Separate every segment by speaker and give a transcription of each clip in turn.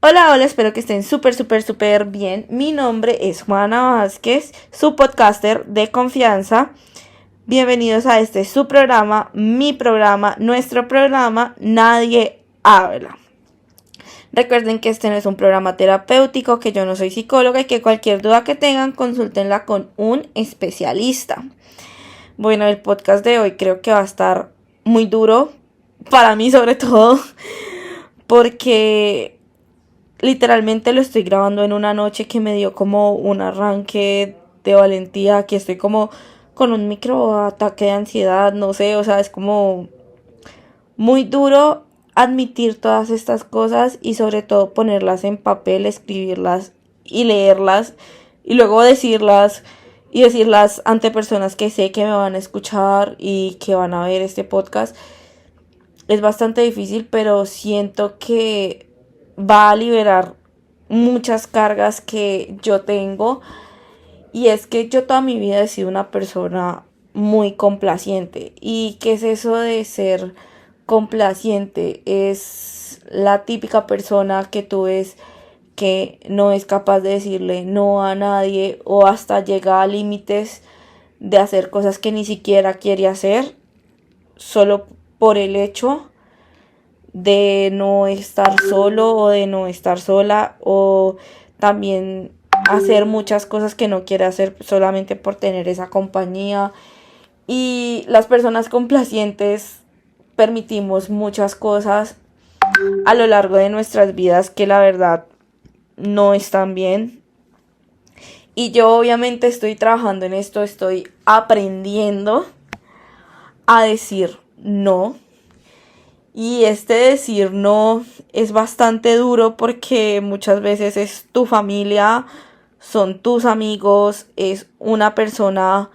Speaker 1: Hola, hola, espero que estén súper bien. Mi nombre es Juana Vázquez, su podcaster de confianza. Bienvenidos a este su programa, mi programa, nuestro programa, Nadie Habla. Recuerden que este no es un programa terapéutico, que yo no soy psicóloga y que cualquier duda que tengan, consúltenla con un especialista. Bueno, el podcast de hoy creo que va a estar muy duro, para mí sobre todo, porque literalmente lo estoy grabando en una noche que me dio como un arranque de valentía, que estoy como con un micro ataque de ansiedad, no sé, o sea, es como muy duro admitir todas estas cosas y sobre todo ponerlas en papel, escribirlas y leerlas y luego decirlas ante personas que sé que me van a escuchar y que van a ver este podcast. Es bastante difícil, pero siento que va a liberar muchas cargas que yo tengo. Y es que yo toda mi vida he sido una persona muy complaciente. ¿Y qué es eso de ser complaciente? Es la típica persona que tú ves que no es capaz de decirle no a nadie o hasta llega a límites de hacer cosas que ni siquiera quiere hacer solo por el hecho de no estar solo o de no estar sola, o también hacer muchas cosas que no quiere hacer solamente por tener esa compañía. Y las personas complacientes permitimos muchas cosas a lo largo de nuestras vidas que la verdad no están bien. Y yo obviamente estoy trabajando en esto, estoy aprendiendo a decir no. Y este decir no es bastante duro porque muchas veces es tu familia, son tus amigos, es una persona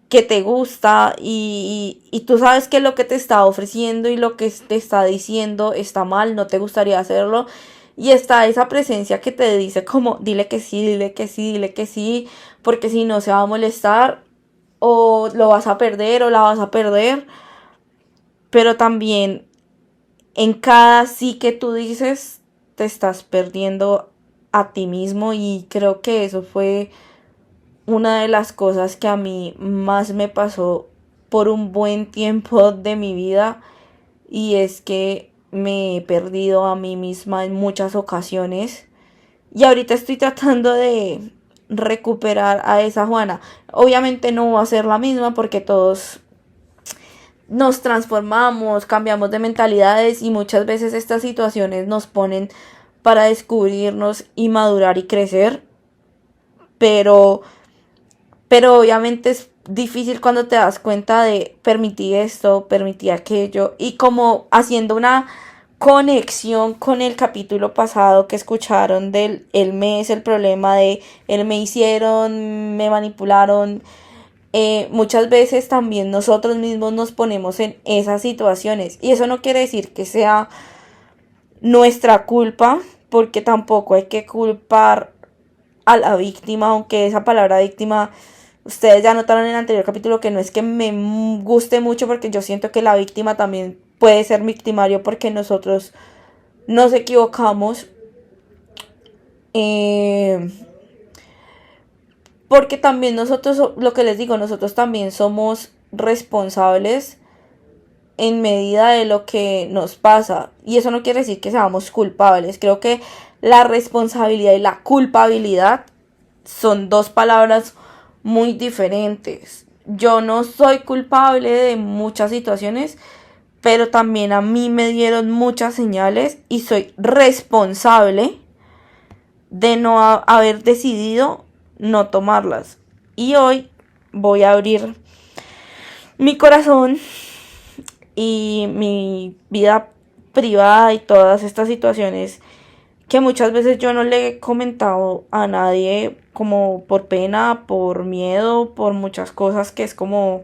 Speaker 1: que te gusta y tú sabes que lo que te está ofreciendo y lo que te está diciendo está mal, no te gustaría hacerlo. Y está esa presencia que te dice como dile que sí, dile que sí, dile que sí, porque si no se va a molestar o lo vas a perder o la vas a perder. Pero también en cada sí que tú dices, te estás perdiendo a ti mismo, y creo que eso fue una de las cosas que a mí más me pasó por un buen tiempo de mi vida, y es que me he perdido a mí misma en muchas ocasiones y ahorita estoy tratando de recuperar a esa Juana. Obviamente no va a ser la misma porque todos nos transformamos, cambiamos de mentalidades y muchas veces estas situaciones nos ponen para descubrirnos y madurar y crecer, pero, pero obviamente es difícil cuando te das cuenta de permitir esto, permitir aquello, y como haciendo una conexión con el capítulo pasado que escucharon del el mes, el problema de el me hicieron, me manipularon. Muchas veces también nosotros mismos nos ponemos en esas situaciones y eso no quiere decir que sea nuestra culpa, porque tampoco hay que culpar a la víctima, aunque esa palabra víctima ustedes ya notaron en el anterior capítulo que no es que me guste mucho, porque yo siento que la víctima también puede ser victimario porque nosotros nos equivocamos, eh, porque también nosotros, lo que les digo, nosotros también somos responsables en medida de lo que nos pasa. Y eso no quiere decir que seamos culpables. Creo que la responsabilidad y la culpabilidad son dos palabras muy diferentes. Yo no soy culpable de muchas situaciones, pero también a mí me dieron muchas señales y soy responsable de no haber decidido no tomarlas. Y hoy voy a abrir mi corazón y mi vida privada y todas estas situaciones que muchas veces yo no le he comentado a nadie, como por pena, por miedo, por muchas cosas, que es como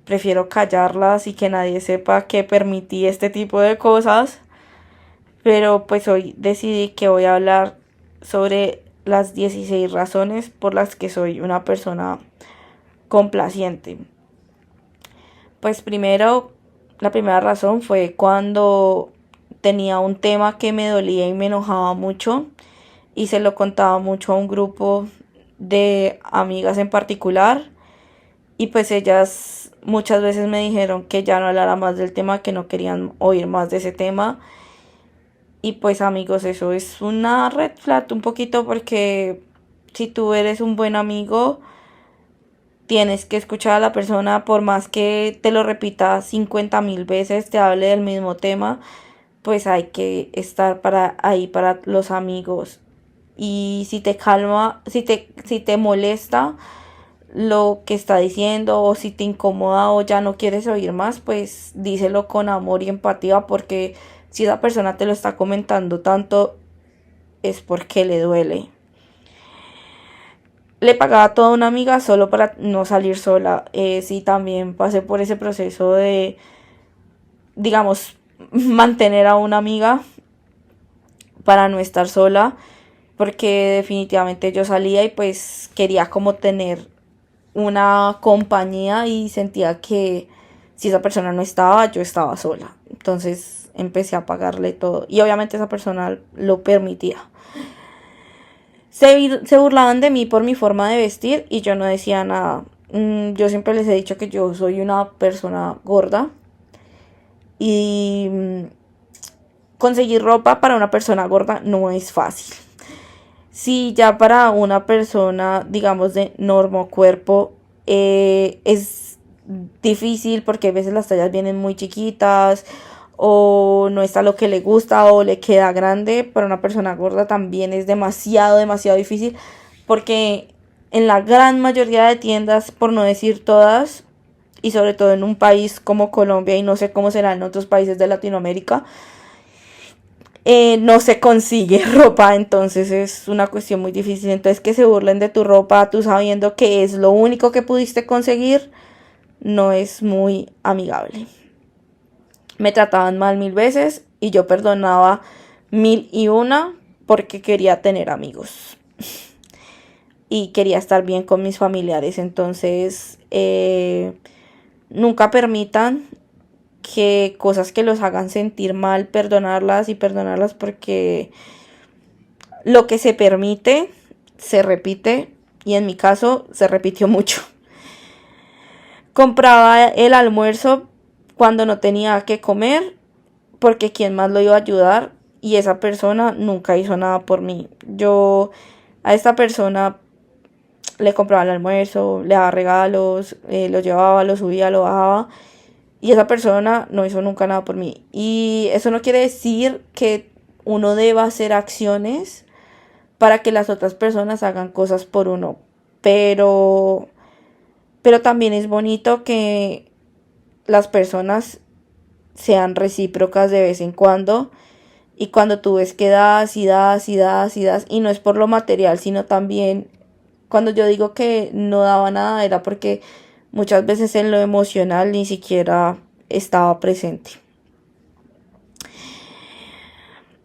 Speaker 1: prefiero callarlas y que nadie sepa que permití este tipo de cosas. Pero pues hoy decidí que voy a hablar sobre las 16 razones por las que soy una persona complaciente. Pues primero, la primera razón fue cuando tenía un tema que me dolía y me enojaba mucho y se lo contaba mucho a un grupo de amigas en particular y pues ellas muchas veces me dijeron que ya no hablara más del tema, que no querían oír más de ese tema. Y pues amigos, eso es una red flag un poquito, porque si tú eres un buen amigo, tienes que escuchar a la persona por más que te lo repita 50.000 veces, te hable del mismo tema, pues hay que estar ahí para los amigos. Y si te calma, si te molesta lo que está diciendo, o si te incomoda o ya no quieres oír más, pues díselo con amor y empatía, porque si esa persona te lo está comentando tanto es porque le duele. Le pagaba a toda una amiga solo para no salir sola. Sí, también pasé por ese proceso de, digamos, mantener a una amiga para no estar sola, porque definitivamente yo salía y pues quería como tener una compañía y sentía que si esa persona no estaba, yo estaba sola. Entonces empecé a pagarle todo y obviamente esa persona lo permitía. Se burlaban de mí por mi forma de vestir y yo no decía nada. Yo siempre les he dicho que yo soy una persona gorda y conseguir ropa para una persona gorda no es fácil. Si ya para una persona, digamos, de normo cuerpo, es difícil porque a veces las tallas vienen muy chiquitas o no está lo que le gusta o le queda grande. Para una persona gorda también es demasiado, demasiado difícil, porque en la gran mayoría de tiendas, por no decir todas, y sobre todo en un país como Colombia, y no sé cómo será en otros países de Latinoamérica, no se consigue ropa, entonces es una cuestión muy difícil. Entonces que se burlen de tu ropa, tú sabiendo que es lo único que pudiste conseguir, no es muy amigable. Me trataban mal 1000 veces y yo perdonaba 1001 porque quería tener amigos y quería estar bien con mis familiares. Entonces nunca permitan que cosas que los hagan sentir mal, perdonarlas, y perdonarlas, porque lo que se permite se repite, y en mi caso se repitió mucho. Compraba el almuerzo cuando no tenía que comer porque quién más lo iba a ayudar, y esa persona nunca hizo nada por mí. Yo a esta persona le compraba el almuerzo, le daba regalos, lo llevaba, lo subía, lo bajaba, y esa persona no hizo nunca nada por mí. Y eso no quiere decir que uno deba hacer acciones para que las otras personas hagan cosas por uno. Pero también es bonito que las personas sean recíprocas de vez en cuando. Y cuando tú ves que das y das y das y das, y no es por lo material, sino también cuando yo digo que no daba nada, era porque muchas veces en lo emocional ni siquiera estaba presente.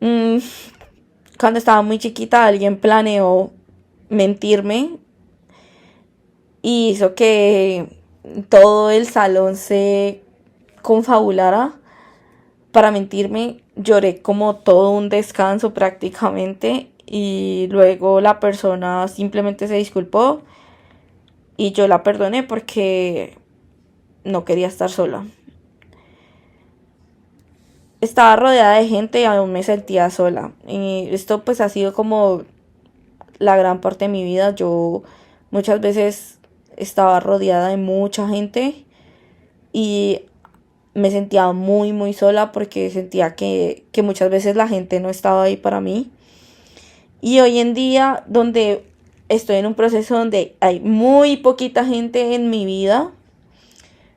Speaker 1: Mm, Cuando estaba muy chiquita, alguien planeó mentirme y hizo que todo el salón se confabulara para mentirme. Lloré como todo un descanso prácticamente, y luego la persona simplemente se disculpó y yo la perdoné porque no quería estar sola. Estaba rodeada de gente y aún me sentía sola. Y esto pues ha sido como la gran parte de mi vida. Yo muchas veces estaba rodeada de mucha gente y me sentía muy muy sola, porque sentía que muchas veces la gente no estaba ahí para mí. Y hoy en día, donde estoy en un proceso donde hay muy poquita gente en mi vida,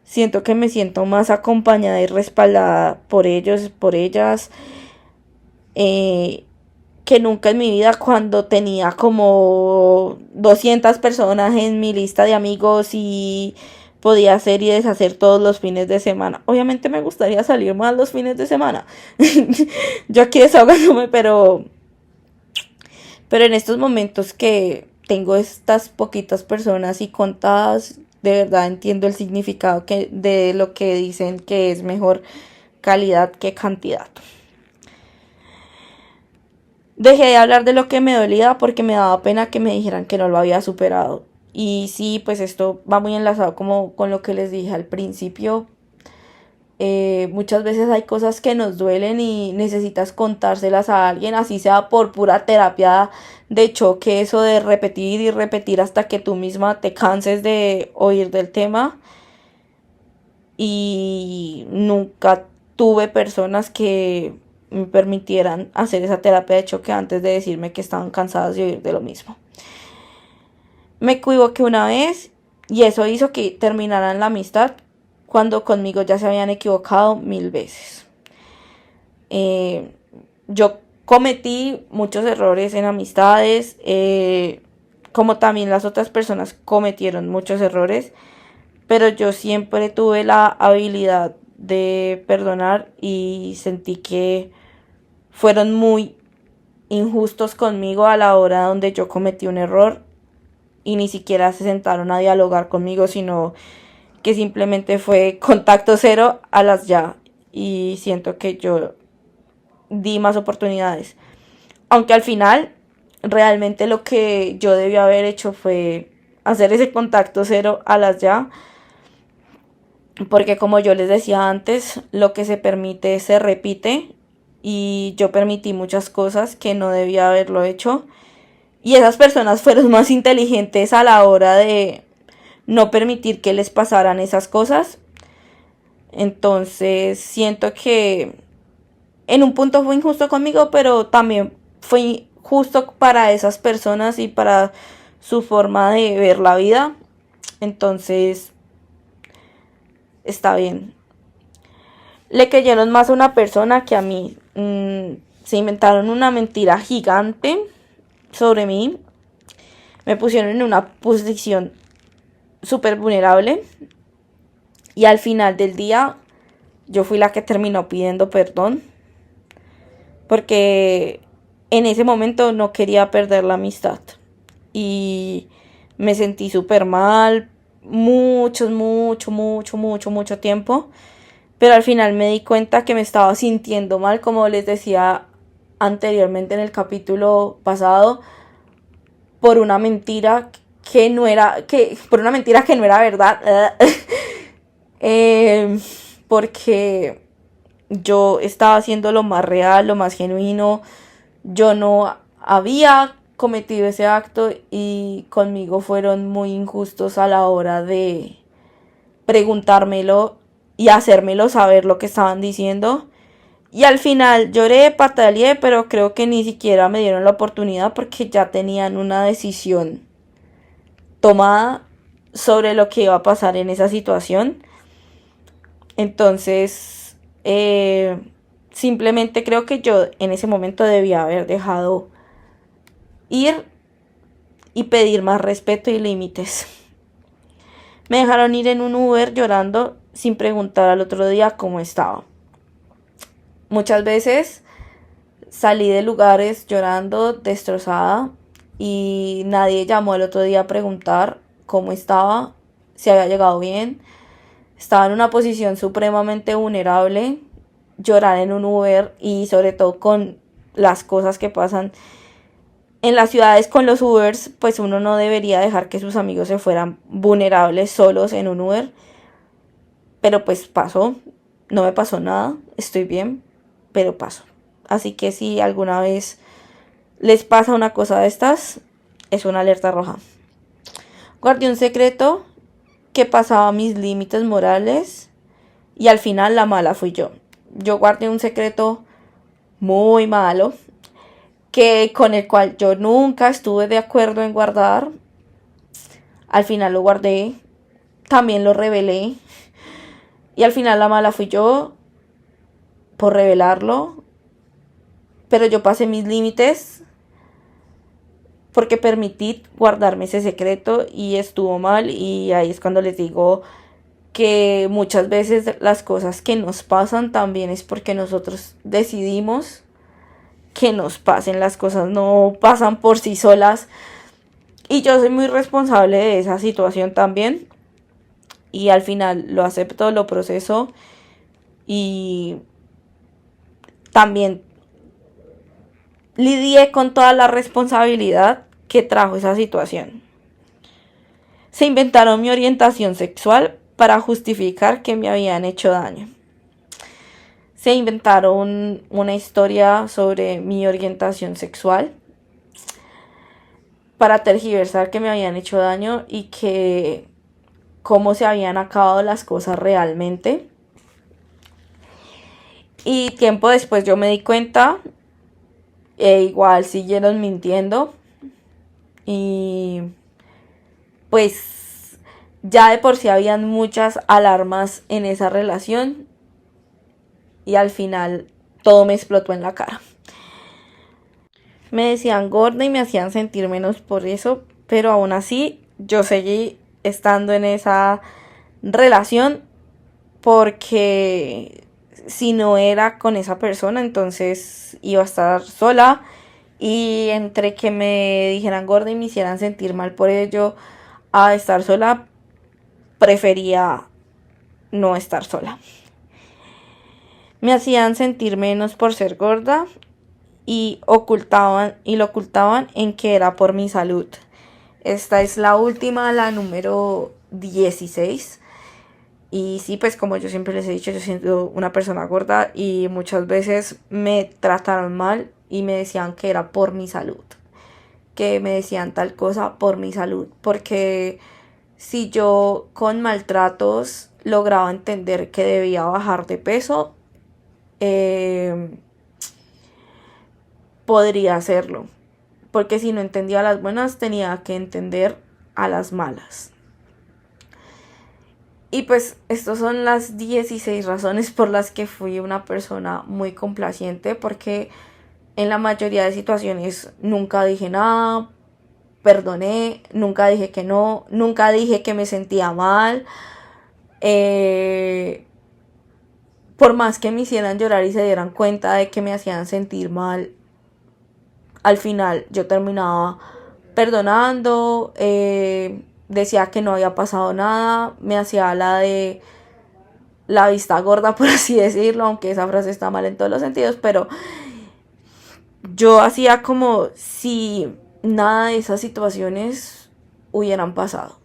Speaker 1: siento que me siento más acompañada y respaldada por ellos, por ellas, eh, que nunca en mi vida, cuando tenía como 200 personas en mi lista de amigos y podía hacer y deshacer todos los fines de semana. Obviamente me gustaría salir más los fines de semana. Yo aquí desahogándome, pero en estos momentos que tengo estas poquitas personas y contadas, de verdad entiendo el significado de lo que dicen, que es mejor calidad que cantidad. Dejé de hablar de lo que me dolía porque me daba pena que me dijeran que no lo había superado. Y sí, pues esto va muy enlazado como con lo que les dije al principio. Muchas veces hay cosas que nos duelen y necesitas contárselas a alguien, así sea por pura terapia de choque, eso de repetir y repetir hasta que tú misma te canses de oír del tema. Y nunca tuve personas que me permitieran hacer esa terapia de choque antes de decirme que estaban cansadas de oír de lo mismo. Me equivoqué una vez y eso hizo que terminaran la amistad cuando conmigo ya se habían equivocado 1000 veces. Eh, yo cometí muchos errores en amistades, como también las otras personas cometieron muchos errores, pero yo siempre tuve la habilidad de perdonar y sentí que fueron muy injustos conmigo a la hora donde yo cometí un error y ni siquiera se sentaron a dialogar conmigo, sino que simplemente fue contacto cero a las ya. Y siento que yo di más oportunidades. Aunque al final, realmente lo que yo debí haber hecho fue hacer ese contacto cero a las ya. Porque como yo les decía antes, lo que se permite se repite. Y yo permití muchas cosas que no debía haberlo hecho. Y esas personas fueron más inteligentes a la hora de no permitir que les pasaran esas cosas. Entonces siento que en un punto fue injusto conmigo, pero también fue justo para esas personas y para su forma de ver la vida. Entonces está bien. Le creyeron más a una persona que a mí. Se inventaron una mentira gigante sobre mí. Me pusieron en una posición súper vulnerable. Y al final del día yo fui la que terminó pidiendo perdón. Porque en ese momento no quería perder la amistad. Y me sentí súper mal. Mucho tiempo. Pero al final me di cuenta que me estaba sintiendo mal, como les decía anteriormente en el capítulo pasado, por una mentira por una mentira que no era verdad. Porque yo estaba haciendo lo más real, lo más genuino. Yo no había cometido ese acto y conmigo fueron muy injustos a la hora de preguntármelo y hacérmelo saber lo que estaban diciendo. Y al final lloré, pataleé, pero creo que ni siquiera me dieron la oportunidad porque ya tenían una decisión tomada sobre lo que iba a pasar en esa situación. Entonces, simplemente creo que yo en ese momento debía haber dejado ir y pedir más respeto y límites. Me dejaron ir en un Uber llorando sin preguntar al otro día cómo estaba. Muchas veces salí de lugares llorando, destrozada, y nadie llamó al otro día a preguntar cómo estaba, si había llegado bien. Estaba en una posición supremamente vulnerable. Llorar en un Uber y sobre todo con las cosas que pasan en las ciudades con los Ubers, pues uno no debería dejar que sus amigos se fueran vulnerables solos en un Uber. Pero pues pasó, no me pasó nada, estoy bien, pero pasó. Así que si alguna vez les pasa una cosa de estas, es una alerta roja. Guardé un secreto que pasaba mis límites morales y al final la mala fui yo. Yo guardé un secreto muy malo que con el cual yo nunca estuve de acuerdo en guardar. Al final lo guardé, también lo revelé y al final la mala fui yo por revelarlo. Pero yo pasé mis límites porque permití guardarme ese secreto y estuvo mal. Y ahí es cuando les digo que muchas veces las cosas que nos pasan también es porque nosotros decidimos que nos pasen. Las cosas no pasan por sí solas y yo soy muy responsable de esa situación también, y al final lo acepto, lo proceso y también lidié con toda la responsabilidad que trajo esa situación. Se inventaron mi orientación sexual para justificar que me habían hecho daño. Se inventaron una historia sobre mi orientación sexual para tergiversar que me habían hecho daño y que cómo se habían acabado las cosas realmente. Y tiempo después yo me di cuenta, igual siguieron mintiendo y pues ya de por sí habían muchas alarmas en esa relación y al final todo me explotó en la cara. Me decían gorda y me hacían sentir menos por eso, pero aún así yo seguí estando en esa relación porque si no era con esa persona entonces iba a estar sola, y entre que me dijeran gorda y me hicieran sentir mal por ello a estar sola, prefería no estar sola. Me hacían sentir menos por ser gorda y lo ocultaban en que era por mi salud. Esta es la última, la número 16. Y sí, pues como yo siempre les he dicho, yo siendo una persona gorda y muchas veces me trataron mal y me decían que era por mi salud, que me decían tal cosa por mi salud, porque si yo con maltratos lograba entender que debía bajar de peso, podría hacerlo, porque si no entendía a las buenas tenía que entender a las malas. Y pues estas son las 16 razones por las que fui una persona muy complaciente, porque en la mayoría de situaciones nunca dije nada, perdoné, nunca dije que no, nunca dije que me sentía mal. Por más que me hicieran llorar y se dieran cuenta de que me hacían sentir mal, al final yo terminaba perdonando, decía que no había pasado nada, me hacía la de la vista gorda, por así decirlo, aunque esa frase está mal en todos los sentidos, pero yo hacía como si nada de esas situaciones hubieran pasado.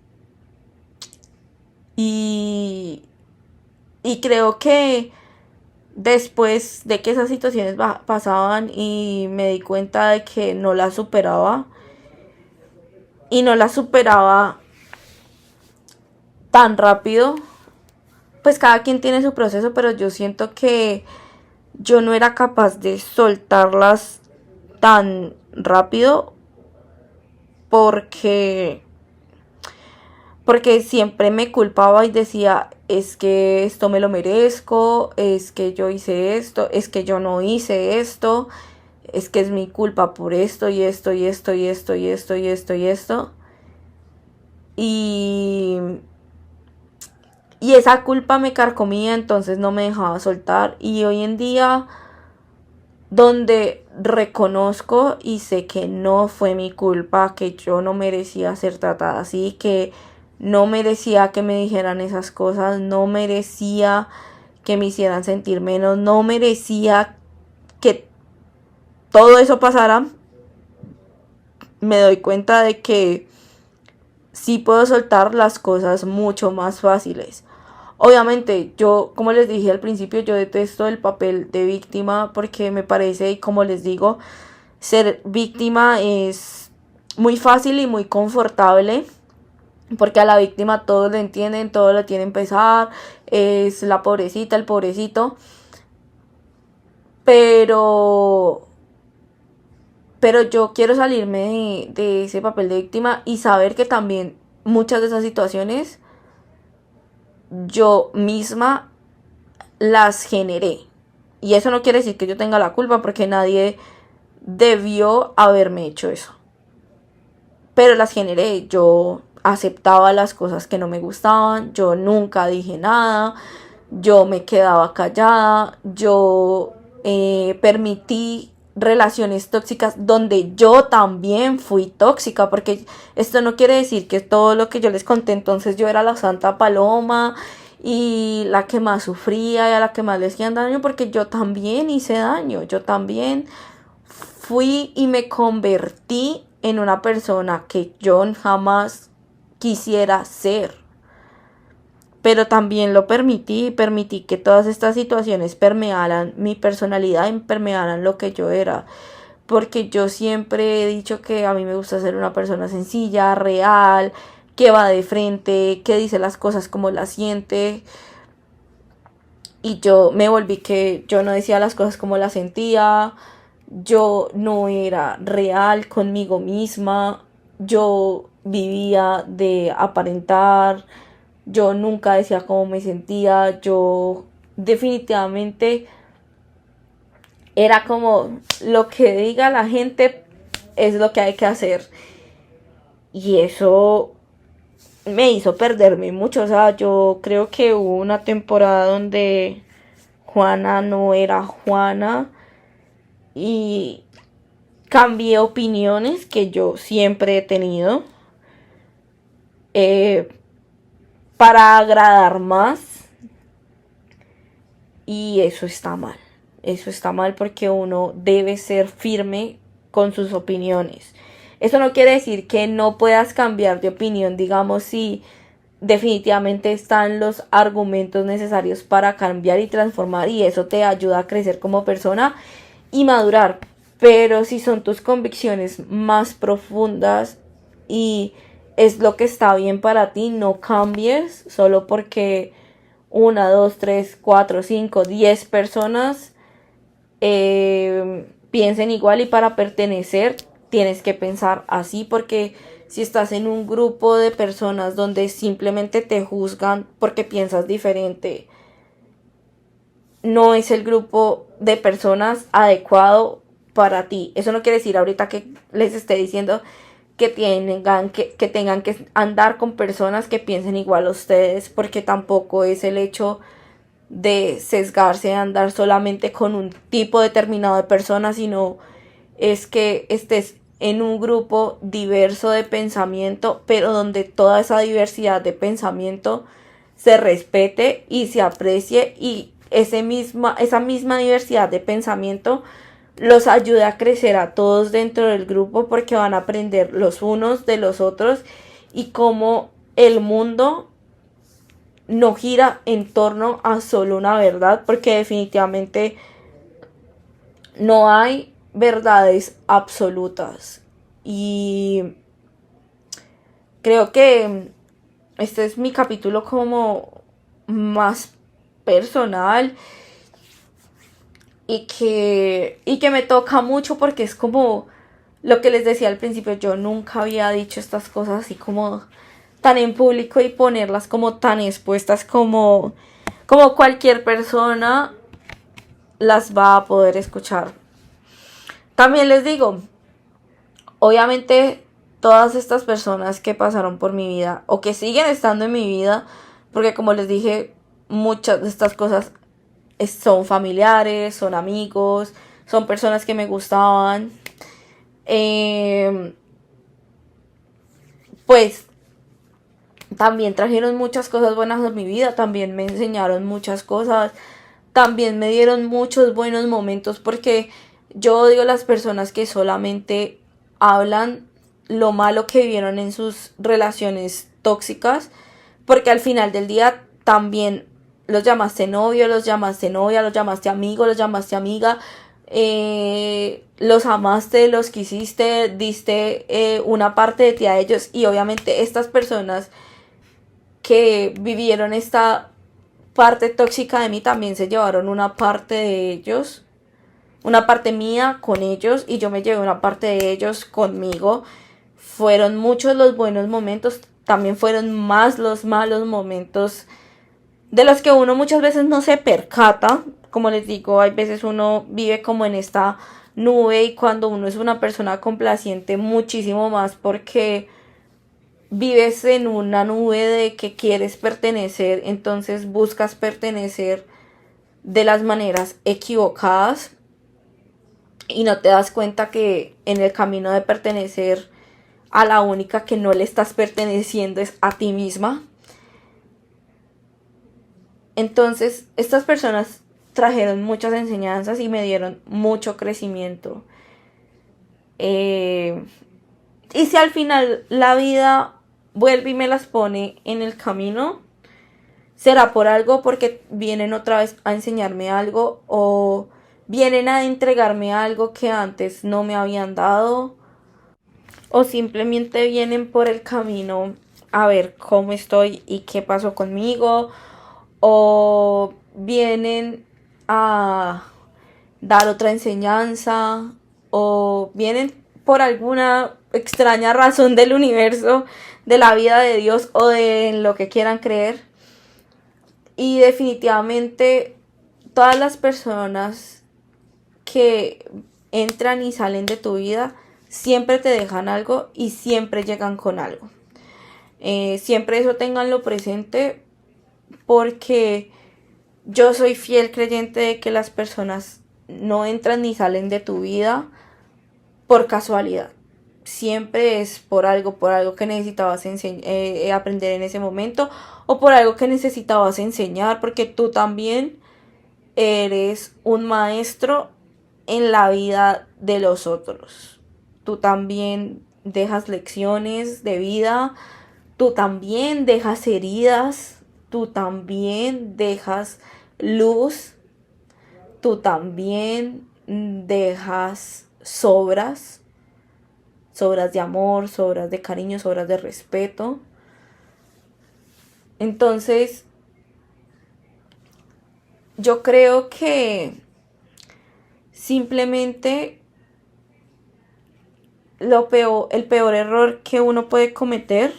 Speaker 1: Y creo que después de que esas situaciones pasaban y me di cuenta de que no las superaba, y no las superaba tan rápido, pues cada quien tiene su proceso, pero yo siento que yo no era capaz de soltarlas tan rápido porque siempre me culpaba y decía, es que esto me lo merezco, es que yo hice esto, es que yo no hice esto, es que es mi culpa por esto y esto y esto y esto y esto y esto y esto. Y esa culpa me carcomía, entonces no me dejaba soltar. Y hoy en día, donde reconozco y sé que no fue mi culpa, que yo no merecía ser tratada así, que no merecía que me dijeran esas cosas, no merecía que me hicieran sentir menos, no merecía que todo eso pasara, me doy cuenta de que sí puedo soltar las cosas mucho más fáciles. Obviamente, yo, como les dije al principio, yo detesto el papel de víctima porque me parece, y como les digo, ser víctima es muy fácil y muy confortable, porque a la víctima todos le entienden, todos le tienen pesar, es la pobrecita, el pobrecito, pero yo quiero salirme de ese papel de víctima y saber que también muchas de esas situaciones yo misma las generé. Y eso no quiere decir que yo tenga la culpa, porque nadie debió haberme hecho eso. Pero las generé. Yo aceptaba las cosas que no me gustaban, yo nunca dije nada, yo me quedaba callada, yo permití relaciones tóxicas donde yo también fui tóxica, porque esto no quiere decir que todo lo que yo les conté entonces yo era la santa paloma y la que más sufría y a la que más les hacían daño, porque yo también hice daño, yo también fui y me convertí en una persona que yo jamás quisiera ser. Pero también lo permití que todas estas situaciones permearan mi personalidad y permearan lo que yo era. Porque yo siempre he dicho que a mí me gusta ser una persona sencilla, real, que va de frente, que dice las cosas como las siente. Y yo me volví que yo no decía las cosas como las sentía, yo no era real conmigo misma, yo vivía de aparentar, yo nunca decía cómo me sentía, yo definitivamente era como lo que diga la gente es lo que hay que hacer. Y eso me hizo perderme mucho. O sea, yo creo que hubo una temporada donde Juana no era Juana y cambié opiniones que yo siempre he tenido eh, para agradar más, y eso está mal. Eso está mal porque uno debe ser firme con sus opiniones. Eso no quiere decir que no puedas cambiar de opinión, digamos, si definitivamente están los argumentos necesarios para cambiar y transformar, y eso te ayuda a crecer como persona y madurar. Pero si son tus convicciones más profundas y es lo que está bien para ti, no cambies solo porque 1, 2, 3, 4, 5, 10 personas piensen igual, y para pertenecer tienes que pensar así, porque si estás en un grupo de personas donde simplemente te juzgan porque piensas diferente, no es el grupo de personas adecuado para ti. Eso no quiere decir ahorita que les esté diciendo que tengan que andar con personas que piensen igual a ustedes, porque tampoco es el hecho de sesgarse, de andar solamente con un tipo determinado de personas, sino es que estés en un grupo diverso de pensamiento, pero donde toda esa diversidad de pensamiento se respete y se aprecie, y esa misma diversidad de pensamiento los ayude a crecer a todos dentro del grupo, porque van a aprender los unos de los otros y cómo el mundo no gira en torno a solo una verdad, porque definitivamente no hay verdades absolutas. Y creo que este es mi capítulo como más personal, y que me toca mucho porque es como lo que les decía al principio. Yo nunca había dicho estas cosas así como tan en público y ponerlas como tan expuestas como cualquier persona las va a poder escuchar. También les digo, obviamente todas estas personas que pasaron por mi vida o que siguen estando en mi vida, porque como les dije, muchas de estas cosas son familiares, son amigos, son personas que me gustaban, pues también trajeron muchas cosas buenas a mi vida, también me enseñaron muchas cosas, también me dieron muchos buenos momentos, porque yo odio las personas que solamente hablan lo malo que vivieron en sus relaciones tóxicas, porque al final del día también los llamaste novio, los llamaste novia, los llamaste amigo, los llamaste amiga, los amaste, los quisiste, diste una parte de ti a ellos, y obviamente estas personas que vivieron esta parte tóxica de mí también se llevaron una parte de ellos, una parte mía con ellos, y yo me llevé una parte de ellos conmigo. Fueron muchos los buenos momentos, también fueron más los malos momentos de los que uno muchas veces no se percata. Como les digo, hay veces uno vive como en esta nube, y cuando uno es una persona complaciente muchísimo más, porque vives en una nube de que quieres pertenecer, entonces buscas pertenecer de las maneras equivocadas y no te das cuenta que en el camino de pertenecer a la única que no le estás perteneciendo es a ti misma. Entonces estas personas trajeron muchas enseñanzas y me dieron mucho crecimiento. Y si al final la vida vuelve y me las pone en el camino, será por algo, porque vienen otra vez a enseñarme algo o vienen a entregarme algo que antes no me habían dado, o simplemente vienen por el camino a ver cómo estoy y qué pasó conmigo, o vienen a dar otra enseñanza, o vienen por alguna extraña razón del universo, de la vida de Dios o de lo que quieran creer. Y definitivamente todas las personas que entran y salen de tu vida siempre te dejan algo y siempre llegan con algo. Siempre eso ténganlo presente, porque yo soy fiel creyente de que las personas no entran ni salen de tu vida por casualidad. Siempre es por algo que necesitabas aprender en ese momento, o por algo que necesitabas enseñar, porque tú también eres un maestro en la vida de los otros. Tú también dejas lecciones de vida, tú también dejas heridas, tú también dejas luz, tú también dejas sobras de amor, sobras de cariño, sobras de respeto. Entonces, yo creo que simplemente el peor error que uno puede cometer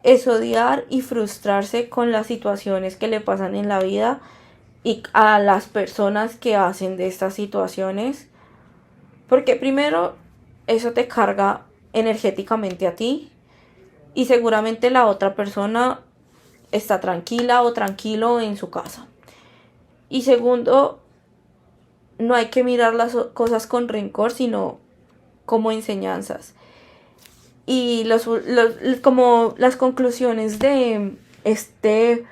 Speaker 1: es odiar y frustrarse con las situaciones que le pasan en la vida y a las personas que hacen de estas situaciones, porque primero eso te carga energéticamente a ti, y seguramente la otra persona está tranquila o tranquilo en su casa. Y segundo, no hay que mirar las cosas con rencor, sino como enseñanzas. Y como las conclusiones de este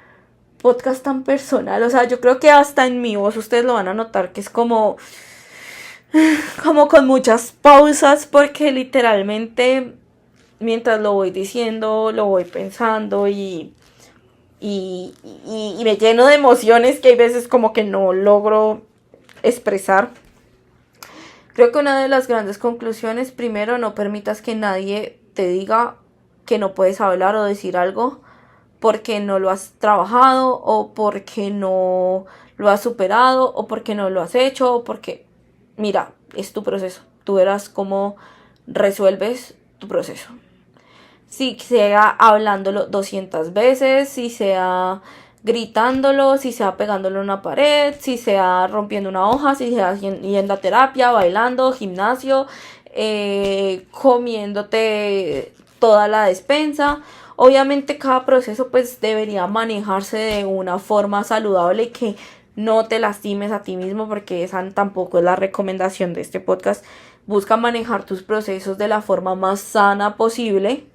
Speaker 1: podcast tan personal, o sea, yo creo que hasta en mi voz ustedes lo van a notar, que es como con muchas pausas, porque literalmente mientras lo voy diciendo, lo voy pensando y me lleno de emociones que hay veces como que no logro expresar. Creo que una de las grandes conclusiones, primero, no permitas que nadie te diga que no puedes hablar o decir algo porque no lo has trabajado, o porque no lo has superado, o porque no lo has hecho, o porque, mira, es tu proceso. Tú verás cómo resuelves tu proceso. Si sea hablándolo 200 veces, si sea gritándolo, si sea pegándolo a una pared, si sea rompiendo una hoja, si sea yendo a terapia, bailando, gimnasio, comiéndote toda la despensa. Obviamente cada proceso pues debería manejarse de una forma saludable y que no te lastimes a ti mismo, porque esa tampoco es la recomendación de este podcast. Busca manejar tus procesos de la forma más sana posible,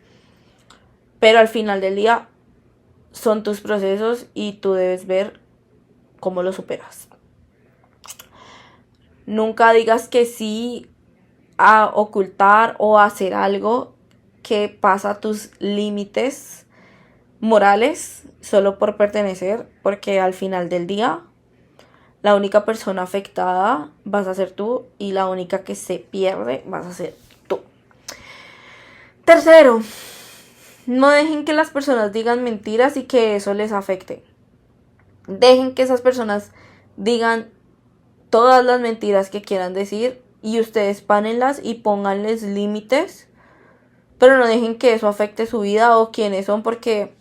Speaker 1: pero al final del día son tus procesos y tú debes ver cómo lo superas. Nunca digas que sí a ocultar o a hacer algo que pasa tus límites morales solo por pertenecer, porque al final del día la única persona afectada vas a ser tú y la única que se pierde vas a ser tú. Tercero, no dejen que las personas digan mentiras y que eso les afecte. Dejen que esas personas digan todas las mentiras que quieran decir y ustedes pánenlas y pónganles límites, pero no dejen que eso afecte su vida o quiénes son, porque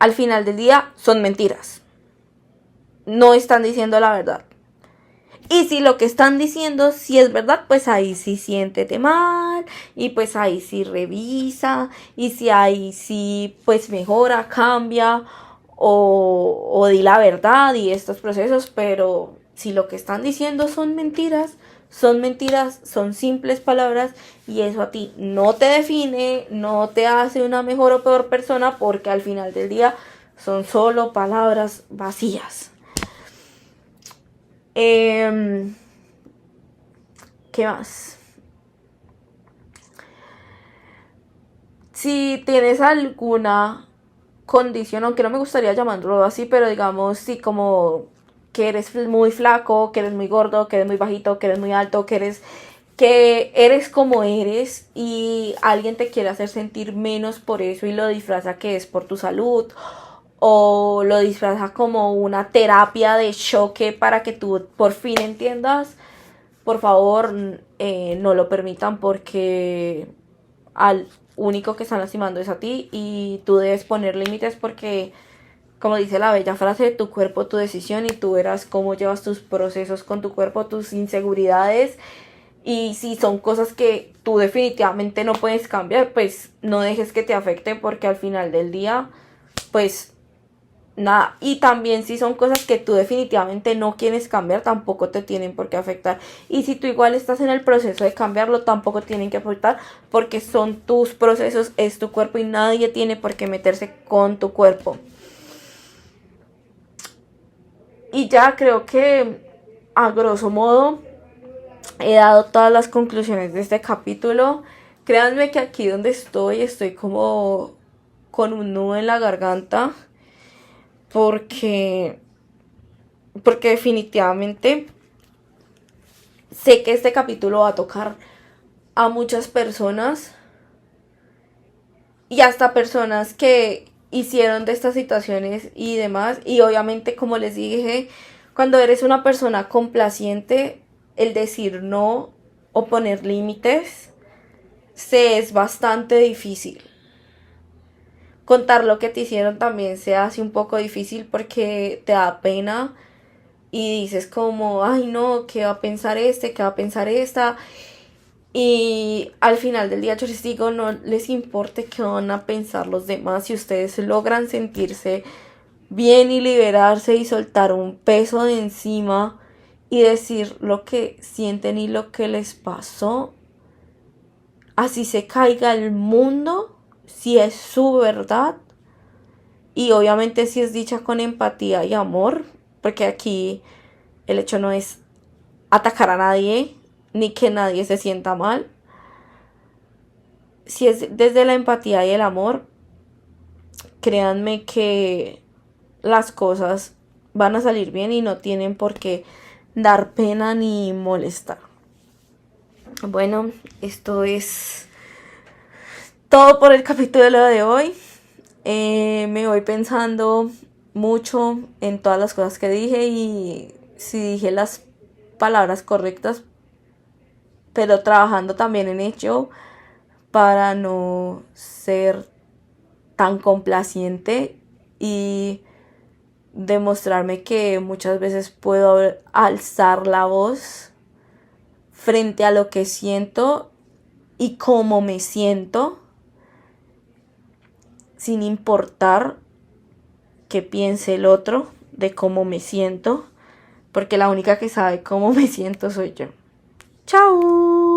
Speaker 1: al final del día son mentiras. No están diciendo la verdad. Y si lo que están diciendo sí es verdad, pues ahí sí siéntete mal, y pues ahí sí revisa, y si ahí sí pues mejora, cambia, o di la verdad y estos procesos. Pero si lo que están diciendo son mentiras, son simples palabras, y eso a ti no te define, no te hace una mejor o peor persona, porque al final del día son solo palabras vacías. ¿Qué más? Si tienes alguna condición, aunque no me gustaría llamarlo así, pero digamos, sí, como que eres muy flaco, que eres muy gordo, que eres muy bajito, que eres muy alto, que eres como eres y alguien te quiere hacer sentir menos por eso y lo disfraza que es por tu salud o lo disfraza como una terapia de choque para que tú por fin entiendas, por favor, no lo permitan porque al único que están lastimando es a ti y tú debes poner límites porque, como dice la bella frase, tu cuerpo, tu decisión y tú verás cómo llevas tus procesos con tu cuerpo, tus inseguridades y si son cosas que tú definitivamente no puedes cambiar, pues no dejes que te afecte porque al final del día, pues nada. Y también si son cosas que tú definitivamente no quieres cambiar, tampoco te tienen por qué afectar. Y si tú igual estás en el proceso de cambiarlo, tampoco tienen que afectar porque son tus procesos, es tu cuerpo y nadie tiene por qué meterse con tu cuerpo. Y ya creo que a grosso modo he dado todas las conclusiones de este capítulo. Créanme que aquí donde estoy como con un nudo en la garganta porque definitivamente sé que este capítulo va a tocar a muchas personas y hasta personas que hicieron de estas situaciones y demás. Y obviamente, como les dije, cuando eres una persona complaciente, el decir no o poner límites se es bastante difícil. Contar lo que te hicieron también se hace un poco difícil porque te da pena y dices como, ay no, ¿qué va a pensar este? ¿Qué va a pensar esta? Y al final del día yo les digo, no les importe qué van a pensar los demás. Si ustedes logran sentirse bien y liberarse y soltar un peso de encima y decir lo que sienten y lo que les pasó, así se caiga el mundo, si es su verdad y obviamente si es dicha con empatía y amor, porque aquí el hecho no es atacar a nadie ni que nadie se sienta mal. Si es desde la empatía y el amor, créanme que las cosas van a salir bien y no tienen por qué dar pena ni molestar. Bueno, esto es todo por el capítulo de hoy. Me voy pensando mucho en todas las cosas que dije y si dije las palabras correctas, pero trabajando también en ello para no ser tan complaciente y demostrarme que muchas veces puedo alzar la voz frente a lo que siento y cómo me siento sin importar qué piense el otro de cómo me siento, porque la única que sabe cómo me siento soy yo. ¡Chao!